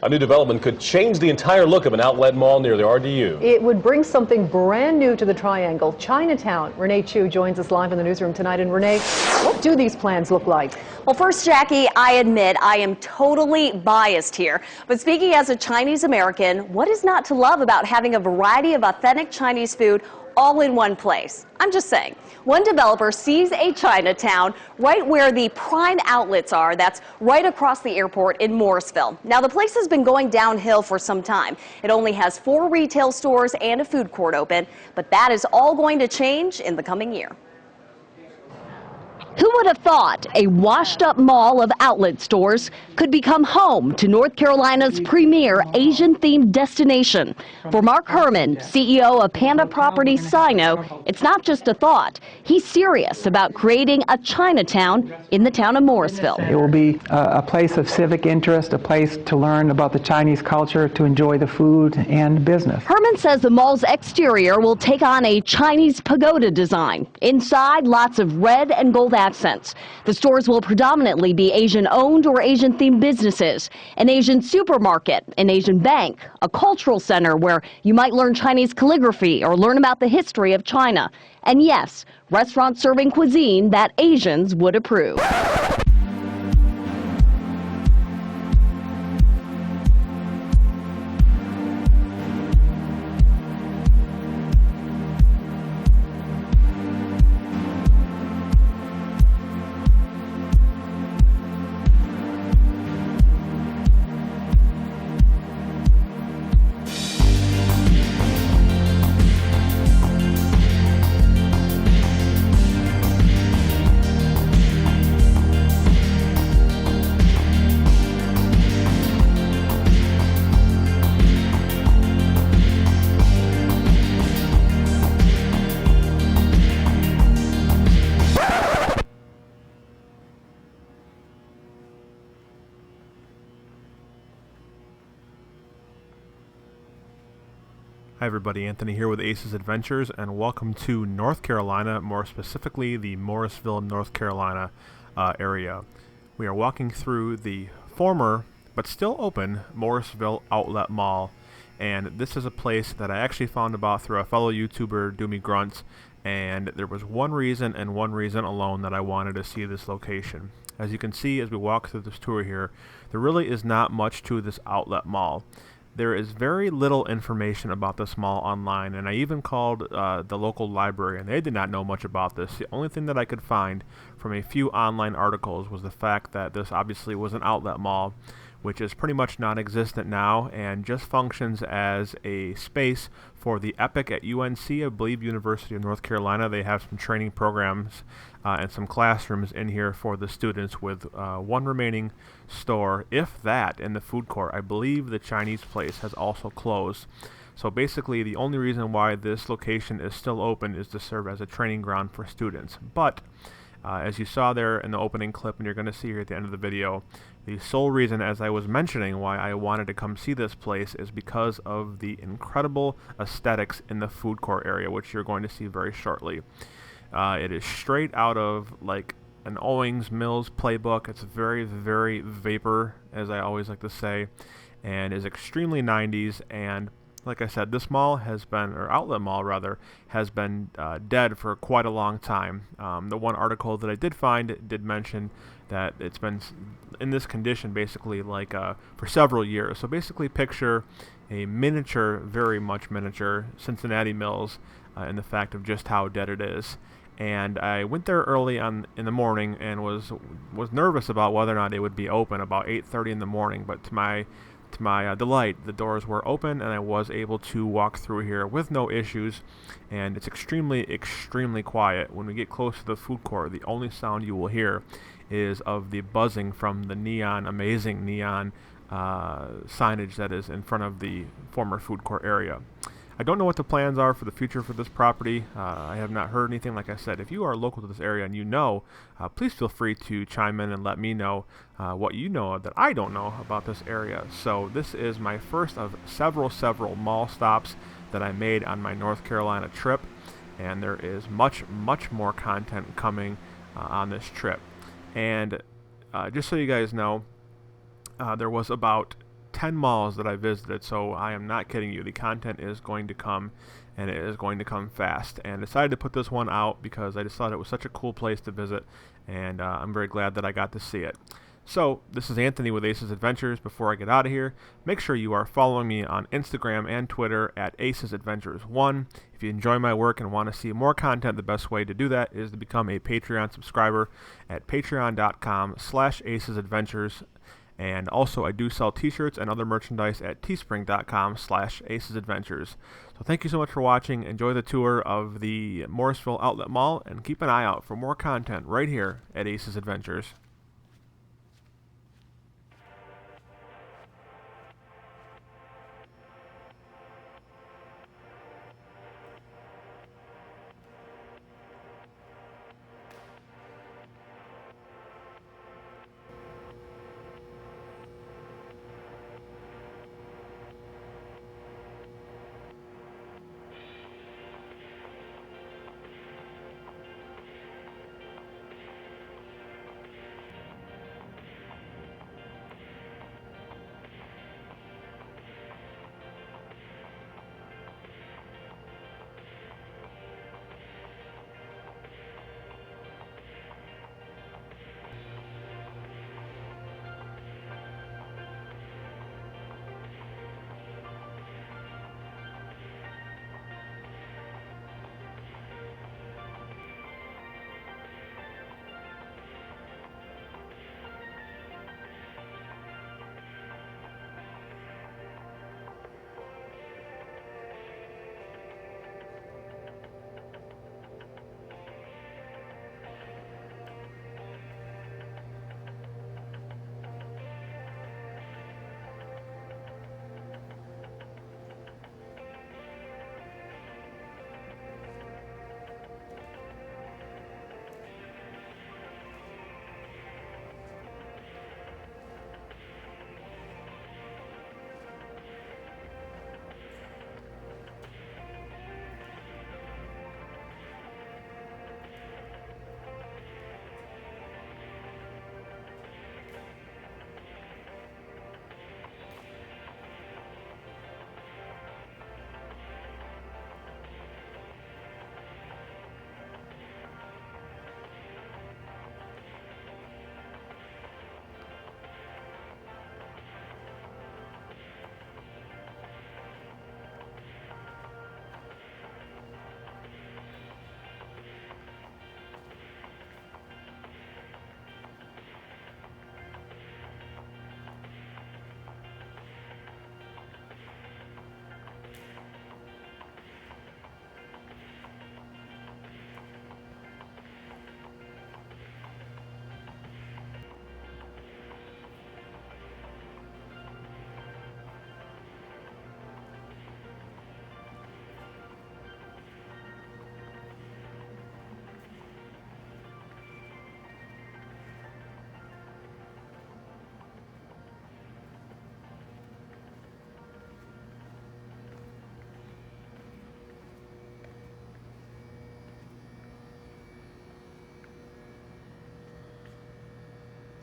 A new development could change the entire look of an outlet mall near the RDU. It would bring something brand new to the Triangle, Chinatown. Renee Chu joins us live in the newsroom tonight. And Renee, what do these plans look like? Well, first, Jackie, I admit I am totally biased here. But speaking as a Chinese American, what is not to love about having a variety of authentic Chinese food all in one place? I'm just saying. One developer sees a Chinatown right where the prime outlets are. That's right across the airport in Morrisville. Now, the place has been going downhill for some time. It only has 4 retail stores and a food court open, but that is all going to change in the coming year. Who would have thought a washed-up mall of outlet stores could become home to North Carolina's premier Asian-themed destination? For Mark Herman, CEO of Panda Properties Sino, it's not just a thought. He's serious about creating a Chinatown in the town of Morrisville. It will be a place of civic interest, a place to learn about the Chinese culture, to enjoy the food and business. Herman says the mall's exterior will take on a Chinese pagoda design. Inside, lots of red and gold accents. The stores will predominantly be Asian-owned or Asian-themed businesses, an Asian supermarket, an Asian bank, a cultural center where you might learn Chinese calligraphy or learn about the history of China. And yes, restaurants serving cuisine that Asians would approve. Hi everybody, Anthony here with Ace's Adventures, and welcome to North Carolina, more specifically the Morrisville, North Carolina area. We are walking through the former, but still open, Morrisville Outlet Mall, and this is a place that I actually found about through a fellow YouTuber, Doomy Grunts, and there was one reason and one reason alone that I wanted to see this location. As you can see as we walk through this tour here, there really is not much to this outlet mall. There is very little information about this mall online, and I even called the local library, and they did not know much about this. The only thing that I could find from a few online articles was the fact that this obviously was an outlet mall, which is pretty much non-existent now and just functions as a space for the EPIC at UNC, I believe University of North Carolina. They have some training programs and some classrooms in here for the students, with one remaining store, if that, in the food court. I believe the Chinese place has also closed. So basically the only reason why this location is still open is to serve as a training ground for students. But as you saw there in the opening clip, and you're going to see here at the end of the video, the sole reason, as I was mentioning, why I wanted to come see this place is because of the incredible aesthetics in the food court area, which you're going to see very shortly. It is straight out of like an Owings Mills playbook. It's very, very vapor, as I always like to say, and is extremely 90s. And like I said, this mall has been, or outlet mall rather, has been dead for quite a long time. The one article that I did find did mention that it's been in this condition basically like for several years. So basically picture a miniature, very much miniature Cincinnati Mills in the fact of just how dead it is. And I went there early in the morning and was nervous about whether or not it would be open about 8:30 in the morning, but to my delight, the doors were open and I was able to walk through here with no issues, and it's extremely, extremely quiet. When we get close to the food court, the only sound you will hear is of the buzzing from the neon, amazing neon signage that is in front of the former food court area. I don't know what the plans are for the future for this property. I have not heard anything. Like I said, if you are local to this area and you know, please feel free to chime in and let me know what you know that I don't know about this area. So this is my first of several mall stops that I made on my North Carolina trip, and there is much more content coming on this trip. And just so you guys know, there was about 10 malls that I visited, so I am not kidding you. The content is going to come, and it is going to come fast. And I decided to put this one out because I just thought it was such a cool place to visit, and I'm very glad that I got to see it. So, this is Anthony with Aces Adventures. Before I get out of here, make sure you are following me on Instagram and Twitter at Aces Adventures 1. If you enjoy my work and want to see more content, the best way to do that is to become a Patreon subscriber at patreon.com/acesadventures. And also, I do sell t-shirts and other merchandise at teespring.com/acesadventures. So thank you so much for watching. Enjoy the tour of the Morrisville Outlet Mall, and keep an eye out for more content right here at Aces Adventures.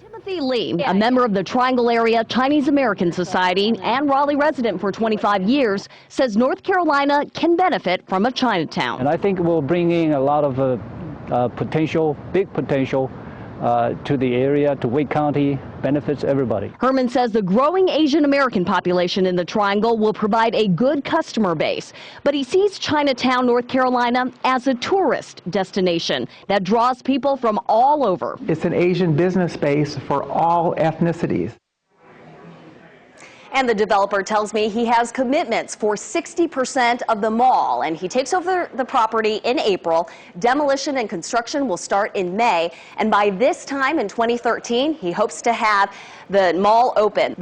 Timothy Lee, a member of the Triangle Area Chinese American Society and Raleigh resident for 25 years, says North Carolina can benefit from a Chinatown. And I think we'll bring in a lot of big potential to the area, to Wake County, benefits everybody. Herman says the growing Asian American population in the Triangle will provide a good customer base, but he sees Chinatown, North Carolina as a tourist destination that draws people from all over. It's an Asian business space for all ethnicities. And the developer tells me he has commitments for 60% of the mall, and he takes over the property in April. Demolition and construction will start in May, and by this time in 2013, he hopes to have the mall open.